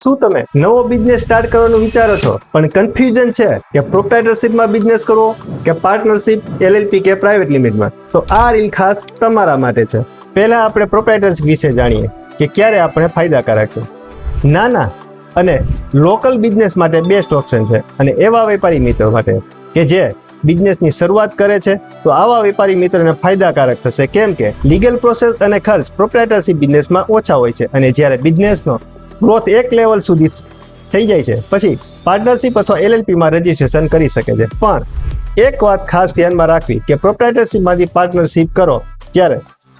શું તમે નવો બિઝનેસ સ્ટાર્ટ કરવાનું વિચારો છો પણ કન્ફ્યુઝન છે કે પ્રોપ્રાઇટરશિપમાં બિઝનેસ કરવો કે પાર્ટનરશિપ, એલએલપી કે પ્રાઇવેટ લિમિટમાં? તો આ રીલ ખાસ તમારા માટે છે. પહેલા આપણે પ્રોપ્રાઇટરશિપ વિશે જાણીએ કે ક્યારે આપણે ફાયદાકારક છે. નાના અને લોકલ બિઝનેસ માટે બેસ્ટ ઓપ્શન છે, અને એવા વેપારી મિત્રો માટે કે જે બિઝનેસની શરૂઆત કરે છે, તો આવા વેપારી મિત્રોને ફાયદાકારક થશે. કેમ કે લીગલ પ્રોસેસ અને ખર્ચ પ્રોપ્રાઇટરશિપ બિઝનેસમાં ઓછા હોય છે, અને જ્યારે બિઝનેસનો ગ્રોથ એક લેવલ સુધી થઈ જાય છે પછી પાર્ટનરશિપ અથવા એલએલપીમાં રજીસ્ટ્રેશન કરી શકે છે. પણ એક વાત ખાસ ધ્યાનમાં રાખવી કે પ્રોપ્રાઇટરશિપમાંથી પાર્ટનરશિપ કરો ત્યારે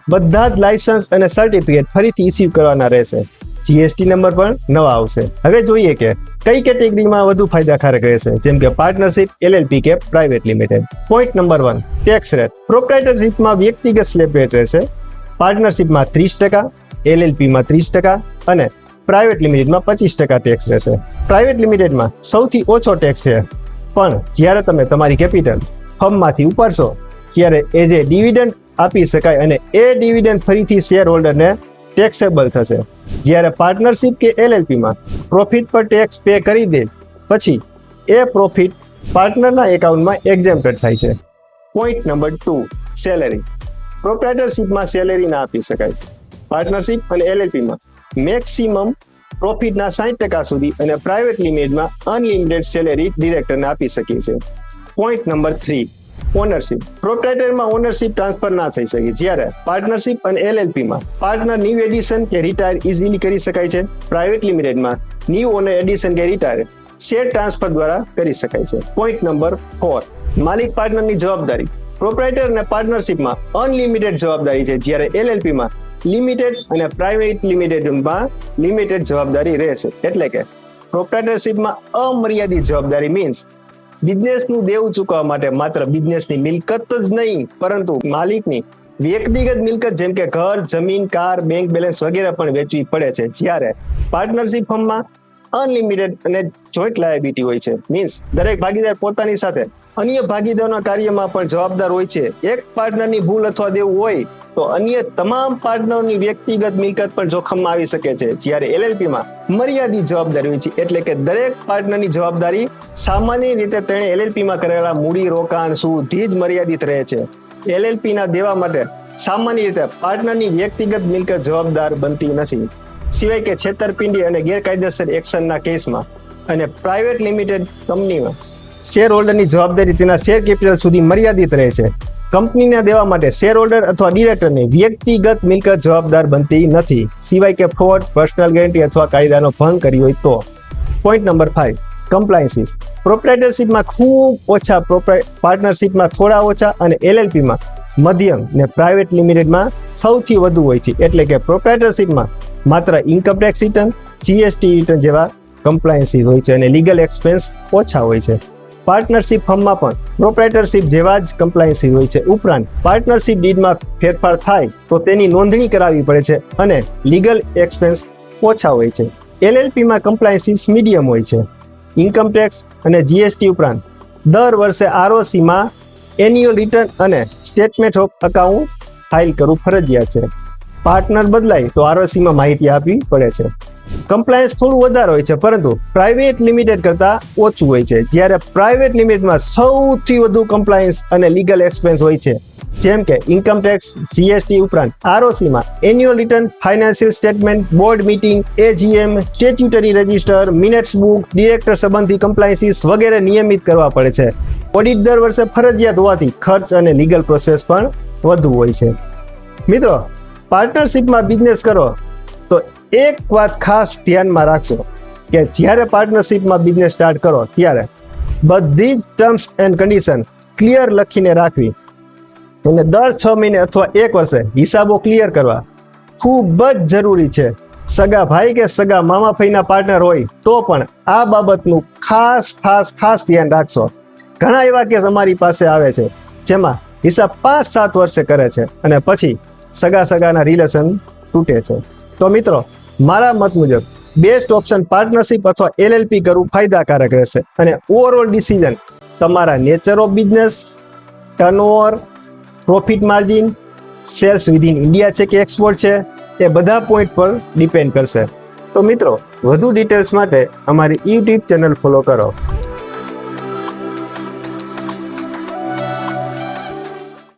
બધા જ લાયસન્સ અને સર્ટિફિકેટ ફરીથી ઇસ્યુ કરવાના રહેશે. જીએસટી નંબર પણ નવા આવશે. હવે જોઈએ કે કઈ કેટેગરીમાં વધુ ફાયદાકારક રહેશે, જેમ કે પાર્ટનરશિપ, એલએલપી કે private limited. Point number 1, tax rate. પ્રોપ્રાઇટરશિપમાં વ્યક્તિગત સ્લેબ રેટ રહેશે. પાર્ટનરશિપમાં 30%, એલએલપીમાં 30% અને પ્રાઇવેટ લિમિટેડમાં 25% ટેક્સ રહેશે. પ્રાઇવેટ લિમિટેડમાં સૌથી ઓછો ટેક્સ છે, પણ જ્યારે તમે તમારી કેપિટલ ફર્મમાંથી ઉપાડશો ત્યારે એઝ એ ડિવિડન્ડ આપી શકાય, અને એ ડિવિડન્ડ ફરીથી શેર હોલ્ડરને ટેક્સેબલ થશે. જ્યારે પાર્ટનરશિપ કે એલએલપીમાં પ્રોફિટ પર ટેક્સ પે કરી દે પછી એ પ્રોફિટ પાર્ટનરના એકાઉન્ટમાં એક્ઝેમ્પ્ટેડ થાય છે. Point number 2, salary. પ્રોપ્રાઇટરશિપમાં સેલેરી ના આપી શકાય. પાર્ટનરશિપ અને એલએલપીમાં મેક્સિમમ પ્રોફિટના 60% સુધી અને પ્રાઇવેટ લિમિટેડમાં અનલિમિટેડ સેલેરી ડિરેક્ટરને આપી શકીએ છીએ. Point number 3, ownership. પ્રોપ્રાઇટરમાં ઓનરશિપ ટ્રાન્સફર ના થઈ શકે, જ્યારે પાર્ટનરશિપ અને એલએલપીમાં પાર્ટનર ન્યૂ એડિશન કે રિટાયર ઇઝીલી કરી શકાય છે. પ્રાઇવેટ લિમિટેડમાં ન્યૂ ઓનર એડિશન કે રિટાયર શેર ટ્રાન્સફર દ્વારા કરી શકાય છે. પોઈન્ટ નંબર 4, માલિક પાર્ટનરની જવાબદારી. પ્રોપ્રાઇટર અને પાર્ટનરશિપમાં અનલિમિટેડ જવાબદારી છે, જ્યારે એલએલપીમાં લિમિટેડ અને પ્રાઇવેટ લિમિટેડમાં લિમિટેડ જવાબદારી રહેશે. એટલે કે પ્રોપ્રાઇટરશિપમાં અમર્યાદિત જવાબદારી મીન્સ બિઝનેસનું દેવું ચૂકવવા માટે માત્ર બિઝનેસની મિલકત જ નહીં, પરંતુ માલિકની વ્યક્તિગત મિલકત જેમ કે ઘર, જમીન, કાર, બેંક બેલેન્સ વગેરે પણ વેચવી પડે છે. જ્યારે પાર્ટનરશિપ ફર્મમાં અનલિમિટેડ અને જોઈન્ટ લાયબિલિટી હોય છે, મીન્સ દરેક ભાગીદાર પોતાની સાથે અન્ય ભાગીદારોના કાર્યમાં પણ જવાબદાર હોય છે. એક પાર્ટનરની ભૂલ અથવા દેવું હોય તો અન્ય તમામ પાર્ટનરોની વ્યક્તિગત મિલકત પણ જોખમમાં આવી શકે છે. જ્યારે એલએલપીમાં મર્યાદિત જવાબદારી હોય છે, એટલે કે દરેક પાર્ટનરની જવાબદારી સામાન્ય રીતે તેણે એલએલપીમાં કરેલા મૂડી રોકાણ સુધી જ મર્યાદિત રહે છે. એલએલપીના દેવા માટે સામાન્ય રીતે પાર્ટનરની વ્યક્તિગત મિલકત જવાબદાર બનતી નથી, સિવાય કે છેતરપિંડી અને ગેરકાયદેસર એક્શનના કેસમાં. અને પ્રાઇવેટ લિમિટેડ કંપનીમાં શેર હોલ્ડરની જવાબદારી તેના શેર કેપિટલ સુધી મર્યાદિત રહે છે. કંપનીના દેવા માટે શેર હોલ્ડર અથવા ડિરેક્ટરની વ્યક્તિગત મિલકત જવાબદાર બનતી નથી, સિવાય કે ફ્રોડ, પર્સનલ ગેરંટી અથવા કાયદાનો ભંગ કર્યો હોય તો. Point number 5, compliances. પ્રોપ્રાઇટરશિપમાં ખૂબ ઓછા, પાર્ટનરશિપમાં થોડા ઓછા અને એલએલપીમાં મધ્યમ ને પ્રાઇવેટ લિમિટેડમાં સૌથી વધુ હોય છે. એટલે કે પ્રોપ્રાઇટરશિપમાં માત્ર income tax return, GST return જેવા કમ્પ્લાયન્સીસ હોય છે, અને લીગલ એક્સપેન્સ ઓછા હોય છે. પાર્ટનરશિપ ફર્મમાં પણ પ્રોપ્રાઇટરશિપ જેવા જ કમ્પ્લાયન્સીસ હોય છે. ઉપરાંત પાર્ટનરશિપ ડીડમાં ફેરફાર થાય તો તેની નોંધણી કરાવવી પડે છે, અને લીગલ એક્સપેન્સ ઓછા હોય છે. એલએલપીમાં કમ્પ્લાયન્સીસ મીડિયમ હોય છે. ઇન્કમ ટેક્સ અને જીએસટી ઉપરાંત દર વર્ષે આરઓસીમાં એન્યુઅલ રિટર્ન અને સ્ટેટમેન્ટ ઓફ અકાઉન્ટ ફાઇલ કરવું ફરજિયાત છે. પાર્ટનર બદલાય તો આરઓસીમાં માહિતી આપવી પડે છે. કમ્પ્લાયન્સ થોડું વધારે હોય છે, પરંતુ પ્રાઇવેટ લિમિટેડ કરતાં ઓછું હોય છે. જ્યારે પ્રાઇવેટ લિમિટેડમાં સૌથી વધુ કમ્પ્લાયન્સ અને લીગલ એક્સપેન્સ હોય છે, જેમ કે ઇન્કમ ટેક્સ, જીએસટી ઉપરાંત આરઓસીમાં annual return, financial statement, board meeting, AGM, statutory register, minutes book, director સંબંધી કમ્પ્લાયન્સીસ વગેરે નિયમિત કરવા પડે છે. ઓડિટ દર વર્ષે ફરજિયાત હોવાથી ખર્ચ અને લીગલ પ્રોસેસ પણ વધુ હોય છે. મિત્રો, પાર્ટનરશિપમાં બિઝનેસ કરો તો એક વાત ખાસ ધ્યાનમાં રાખશો કે જ્યારે પાર્ટનરશિપમાં બિઝનેસ સ્ટાર્ટ કરો ત્યારે બધી જ ટર્મ્સ એન્ડ કન્ડિશન ક્લિયર લખીને રાખવી, અને દર 6 મહિને અથવા 1 વર્ષે હિસાબો ક્લિયર કરવા ખૂબ જ જરૂરી છે. સગા ભાઈ કે સગા મામા ફઈના પાર્ટનર હોય તો પણ આ બાબતનું ખાસ ધ્યાન રાખશો. ઘણા એવા કેસ અમારી પાસે આવે છે જેમાં હિસાબ 5-7 વર્ષે કરે છે અને પછી સગાના રિલેશન તૂટે છે. તો મિત્રો, મારા મત મુજબ બેસ્ટ ઓપ્શન પાર્ટનરશિપ અથવા એલએલપી કરવું ફાયદાકારક રહેશે, અને ઓવરઓલ ડિસિઝન તમારા nature of business, turnover, profit margin, sales within India છે કે એક્સપોર્ટ છે, એ બધા પોઈન્ટ પર ડિપેન્ડ કરશે. તો મિત્રો વધુ ડિટેલ્સ માટે અમારી યુટ્યુબ ચેનલ ફોલો કરો.